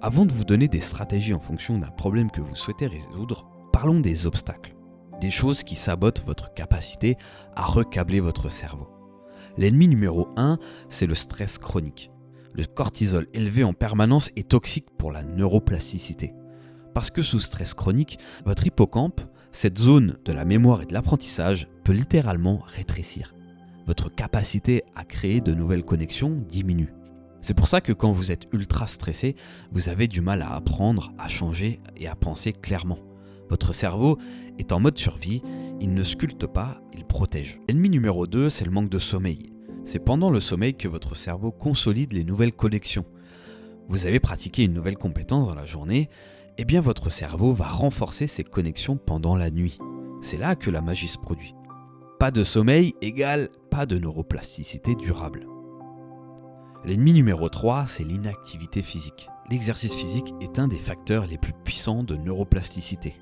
Avant de vous donner des stratégies en fonction d'un problème que vous souhaitez résoudre, parlons des obstacles, des choses qui sabotent votre capacité à recabler votre cerveau. L'ennemi numéro 1, c'est le stress chronique. Le cortisol élevé en permanence est toxique pour la neuroplasticité. Parce que sous stress chronique, votre hippocampe, cette zone de la mémoire et de l'apprentissage, peut littéralement rétrécir. Votre capacité à créer de nouvelles connexions diminue. C'est pour ça que quand vous êtes ultra stressé, vous avez du mal à apprendre, à changer et à penser clairement. Votre cerveau est en mode survie, il ne sculpte pas, il protège. L'ennemi numéro 2, c'est le manque de sommeil. C'est pendant le sommeil que votre cerveau consolide les nouvelles connexions. Vous avez pratiqué une nouvelle compétence dans la journée, eh bien votre cerveau va renforcer ces connexions pendant la nuit. C'est là que la magie se produit. Pas de sommeil égale pas de neuroplasticité durable. L'ennemi numéro 3, c'est l'inactivité physique. L'exercice physique est un des facteurs les plus puissants de neuroplasticité.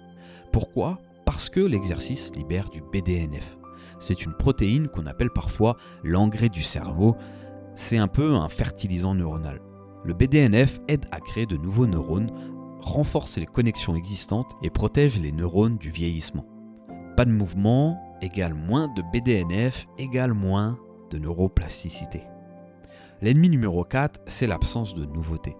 Pourquoi ? Parce que l'exercice libère du BDNF. C'est une protéine qu'on appelle parfois l'engrais du cerveau. C'est un peu un fertilisant neuronal. Le BDNF aide à créer de nouveaux neurones, renforce les connexions existantes et protège les neurones du vieillissement. Pas de mouvement égale moins de BDNF égale moins de neuroplasticité. L'ennemi numéro 4, c'est l'absence de nouveauté.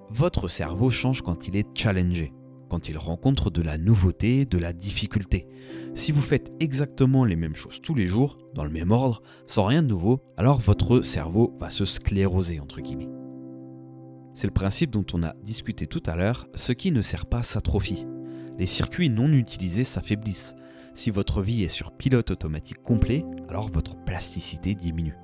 Votre cerveau change quand il est challengé, quand il rencontre de la nouveauté, de la difficulté. Si vous faites exactement les mêmes choses tous les jours, dans le même ordre, sans rien de nouveau, alors votre cerveau va se scléroser, entre guillemets. C'est le principe dont on a discuté tout à l'heure, ce qui ne sert pas s'atrophie. Les circuits non utilisés s'affaiblissent. Si votre vie est sur pilote automatique complet, alors votre plasticité diminue.